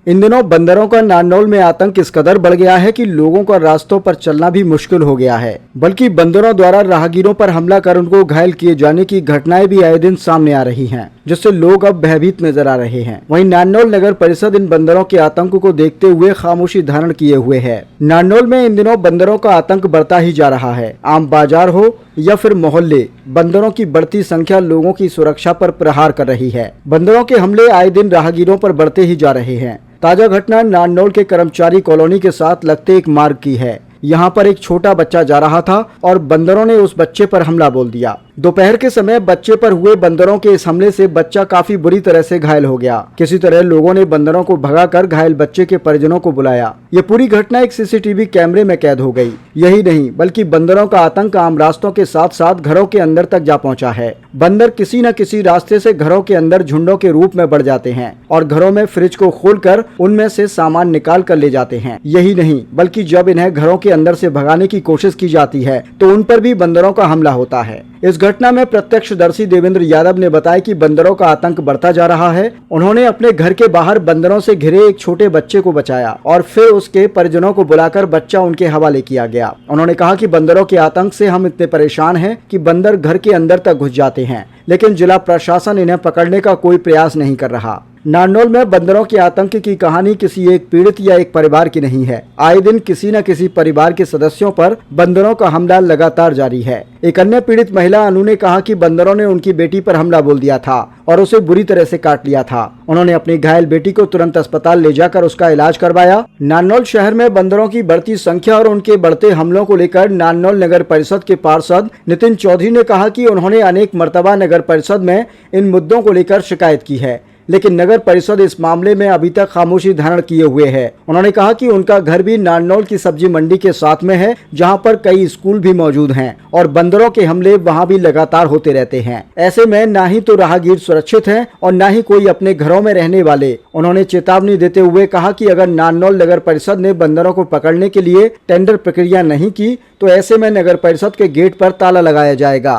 इन दिनों बंदरों का नारनौल में आतंक इस कदर बढ़ गया है कि लोगों का रास्तों पर चलना भी मुश्किल हो गया है, बल्कि बंदरों द्वारा राहगीरों पर हमला कर उनको घायल किए जाने की घटनाएं भी आए दिन सामने आ रही हैं, जिससे लोग अब भयभीत नजर आ रहे हैं। वहीं नारनौल नगर परिषद इन बंदरों के आतंक को देखते हुए खामोशी धारण किए हुए है। नारनौल में इन दिनों बंदरों का आतंक बढ़ता ही जा रहा है। आम बाजार हो या फिर मोहल्ले, बंदरों की बढ़ती संख्या लोगों की सुरक्षा पर प्रहार कर रही है। बंदरों के हमले आए दिन राहगीरों पर बढ़ते ही जा रहे हैं। ताजा घटना नारनौल के कर्मचारी कॉलोनी के साथ लगते एक मार्ग की है। यहाँ पर एक छोटा बच्चा जा रहा था और बंदरों ने उस बच्चे पर हमला बोल दिया। दोपहर के समय बच्चे पर हुए बंदरों के इस हमले से बच्चा काफी बुरी तरह से घायल हो गया। किसी तरह लोगों ने बंदरों को भगाकर घायल बच्चे के परिजनों को बुलाया। ये पूरी घटना एक सीसीटीवी कैमरे में कैद हो गई। यही नहीं, बल्कि बंदरों का आतंक आम रास्तों के साथ साथ घरों के अंदर तक जा पहुंचा है। बंदर किसी न किसी रास्ते से घरों के अंदर झुंडों के रूप में बढ़ जाते हैं और घरों में फ्रिज को खोलकर उनमें से सामान निकाल कर ले जाते हैं। यही नहीं, बल्कि जब इन्हें घरों के अंदर से भगाने की कोशिश की जाती है तो उन पर भी बंदरों का हमला होता है। इस घटना में प्रत्यक्षदर्शी देवेंद्र यादव ने बताया कि बंदरों का आतंक बढ़ता जा रहा है। उन्होंने अपने घर के बाहर बंदरों से घिरे एक छोटे बच्चे को बचाया और फिर उसके परिजनों को बुलाकर बच्चा उनके हवाले किया गया। उन्होंने कहा कि बंदरों के आतंक से हम इतने परेशान हैं कि बंदर घर के अंदर तक घुस जाते हैं, लेकिन जिला प्रशासन इन्हें पकड़ने का कोई प्रयास नहीं कर रहा। नारनौल में बंदरों के आतंक की कहानी किसी एक पीड़ित या एक परिवार की नहीं है। आए दिन किसी न किसी परिवार के सदस्यों पर बंदरों का हमला लगातार जारी है। एक अन्य पीड़ित महिला अनु ने कहा कि बंदरों ने उनकी बेटी पर हमला बोल दिया था और उसे बुरी तरह से काट लिया था। उन्होंने अपनी घायल बेटी को तुरंत अस्पताल ले जाकर उसका इलाज करवाया। नारनौल शहर में बंदरों की बढ़ती संख्या और उनके बढ़ते हमलों को लेकर नारनौल नगर परिषद के पार्षद नितिन चौधरी ने कहा कि उन्होंने अनेक मर्तबा नगर परिषद में इन मुद्दों को लेकर शिकायत की है, लेकिन नगर परिषद इस मामले में अभी तक खामोशी धारण किए हुए है। उन्होंने कहा कि उनका घर भी नारनौल की सब्जी मंडी के साथ में है, जहां पर कई स्कूल भी मौजूद हैं और बंदरों के हमले वहां भी लगातार होते रहते हैं। ऐसे में ना ही तो राहगीर सुरक्षित हैं और ना ही कोई अपने घरों में रहने वाले। उन्होंने चेतावनी देते हुए कहा कि अगर नारनौल नगर परिषद ने बंदरों को पकड़ने के लिए टेंडर प्रक्रिया नहीं की तो ऐसे में नगर परिषद के गेट पर ताला लगाया जाएगा।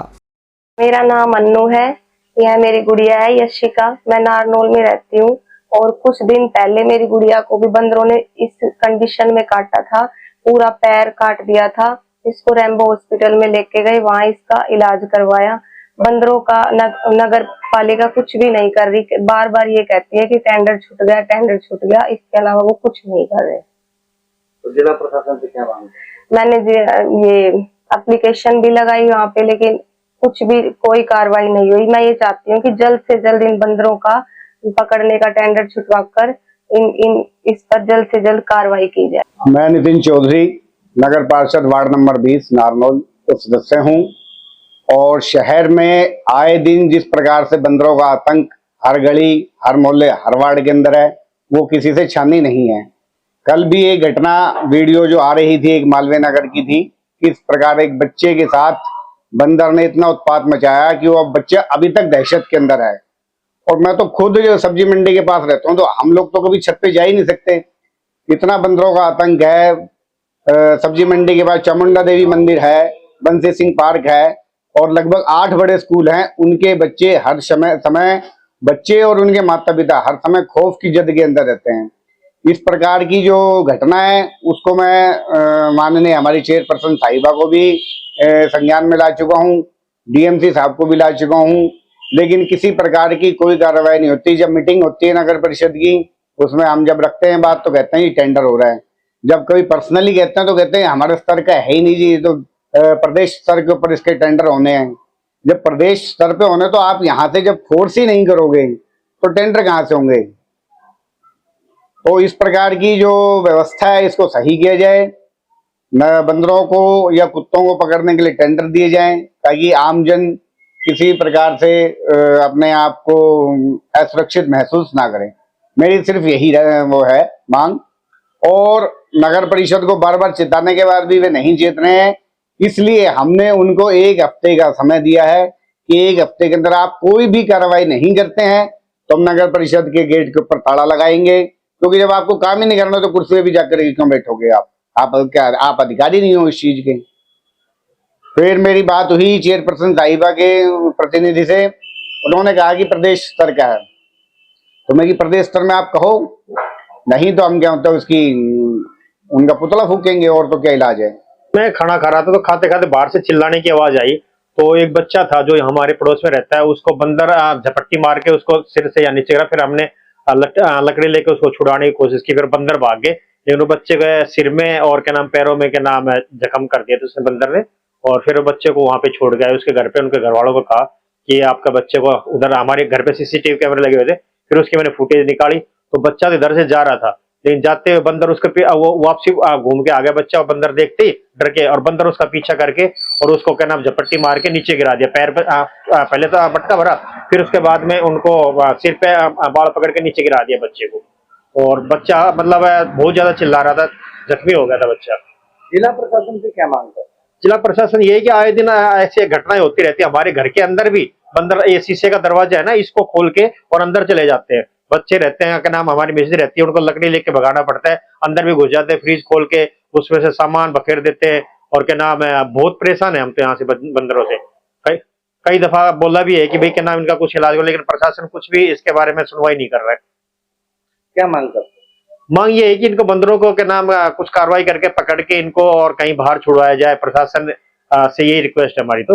मेरा नाम अन्नू है, यह मेरी गुड़िया है यशिका। मैं नारनौल में रहती हूँ और कुछ दिन पहले मेरी गुड़िया को भी बंदरों ने इस कंडीशन में काटा था, पूरा पैर काट दिया था। इसको रैम्बो हॉस्पिटल में लेके गए, वहां इसका इलाज करवाया। बंदरों का नगर पालिका कुछ भी नहीं कर रही, बार बार ये कहती है कि टेंडर छूट गया, टेंडर छूट गया, इसके अलावा वो कुछ नहीं कर रहे। तो जिला प्रशासन से क्या मांग? मैंने ये एप्लीकेशन भी लगाई वहाँ पे, लेकिन कुछ भी कोई कार्रवाई नहीं हुई। मैं ये चाहती हूँ कि जल्द से जल्द इन बंदरों का पकड़ने का टेंडर छुटवाकर इस पर जल्द से जल्द कार्रवाई की जाए। मैं नितिन चौधरी, नगर पार्षद वार्ड नंबर 20 नारनौल का सदस्य हूँ और शहर में आए दिन जिस प्रकार से बंदरों का आतंक हर गली, हर मोहल्ले, हर वार्ड के अंदर है, वो किसी से छानी नहीं है। कल भी एक घटना वीडियो जो आ रही थी, एक मालवीय नगर की थी, किस प्रकार एक बच्चे के साथ बंदर ने इतना उत्पात मचाया कि वो बच्चा अभी तक दहशत के अंदर है। और मैं तो खुद जो सब्जी मंडी के पास रहता हूँ, तो हम लोग तो कभी छत पे जा ही नहीं सकते, इतना बंदरों का आतंक है। सब्जी मंडी के पास चामुंडा देवी मंदिर है, बंसी सिंह पार्क है और लगभग 8 बड़े स्कूल हैं। उनके बच्चे हर समय बच्चे और उनके माता पिता हर समय खौफ की जद के अंदर रहते हैं। इस प्रकार की जो घटना है उसको मैं माननीय हमारी चेयरपर्सन साहिबा को भी संज्ञान में ला चुका हूँ, डीएमसी साहब को भी ला चुका हूँ, लेकिन किसी प्रकार की कोई कार्रवाई नहीं होती। जब मीटिंग होती है नगर परिषद की, उसमें हम जब रखते हैं बात तो कहते हैं ये टेंडर हो रहा है। जब कभी पर्सनली कहते हैं तो कहते हैं हमारे स्तर का है ही नहीं जी, ये तो प्रदेश स्तर के ऊपर इसके टेंडर होने हैं। जब प्रदेश स्तर पे होने तो आप यहाँ से जब फोर्स ही नहीं करोगे तो टेंडर कहाँ से होंगे। तो इस प्रकार की जो व्यवस्था है इसको सही किया जाए, न बंदरों को या कुत्तों को पकड़ने के लिए टेंडर दिए जाएं, ताकि आमजन किसी प्रकार से अपने आप को असुरक्षित महसूस ना करें। मेरी सिर्फ यही वो है मांग। और नगर परिषद को बार बार चेताने के बाद भी वे नहीं चेत रहे हैं, इसलिए हमने उनको 1 हफ्ते का समय दिया है कि 1 हफ्ते के अंदर आप कोई भी कार्रवाई नहीं करते हैं तो हम नगर परिषद के गेट के ऊपर ताला लगाएंगे। क्योंकि जब आपको काम ही नहीं करना तो कुर्सी पे भी जाकर क्यों बैठोगे आप क्या आप अधिकारी नहीं हो इस चीज के। फिर मेरी बात हुई चेयरपर्सन साहिबा के प्रतिनिधि से, उन्होंने कहा कि प्रदेश स्तर का है। तो मैं कि प्रदेश स्तर में आप कहो, नहीं तो हम क्या होता है उसकी उनका पुतला फूकेंगे, और तो क्या इलाज है। मैं खाना खा रहा था तो खाते खाते बाहर से चिल्लाने की आवाज आई, तो एक बच्चा था जो हमारे पड़ोस में रहता है, उसको बंदर झपट्टी मार के उसको सिर से या नीचे गिरा। फिर हमने लकड़ी लेके उसको छुड़ाने की कोशिश की, फिर बंदर भाग गए, लेकिन वो बच्चे के सिर में और क्या नाम पैरों में क्या नाम है जख्म कर दिया था उसने बंदर ने। और फिर वो बच्चे को वहां पे छोड़ गया उसके घर पे, उनके घर वालों को कहा कि आपका बच्चे को उधर, हमारे घर पे सीसीटीवी कैमरे लगे हुए थे, फिर उसकी मैंने फुटेज निकाली तो बच्चा तो इधर से जा रहा था, लेकिन जाते हुए बंदर उसके वो वापसी घूम के आ गया बच्चा, और बंदर देखते ही डर के, और बंदर उसका पीछा करके और उसको क्या नाम झपट्टी मार के नीचे गिरा दिया पैर पे। पहले तो मटका भरा, फिर उसके बाद में उनको सिर पे बाल पकड़ के नीचे गिरा दिया बच्चे को, और बच्चा मतलब बहुत ज्यादा चिल्ला रहा था, जख्मी हो गया था बच्चा। जिला प्रशासन से क्या मांग करते हैं? जिला प्रशासन ये है कि आए दिन ऐसी घटनाएं होती रहती है, हमारे घर के अंदर भी बंदर, ये शीशे का दरवाजा है ना, इसको खोल के और अंदर चले जाते हैं, बच्चे रहते हैं क्या नाम, हमारी मिसेज रहती है, उनको लकड़ी लेके भगाना पड़ता है, अंदर भी घुस जाते हैं, फ्रिज खोल के उसमें से सामान बखेर देते हैं, और क्या नाम है बहुत परेशान है हम तो यहाँ से बंदरों से। कई कई दफा बोला भी है कि भाई क्या नाम इनका कुछ इलाज हो, लेकिन प्रशासन कुछ भी इसके बारे में सुनवाई नहीं कर रहा है। क्या मांग करते हैं? मांग ये है कि इनको बंदरों को क्या नाम कुछ कार्रवाई करके पकड़ के इनको और कहीं बाहर छुड़वाया जाए, प्रशासन से यही रिक्वेस्ट है हमारी। तो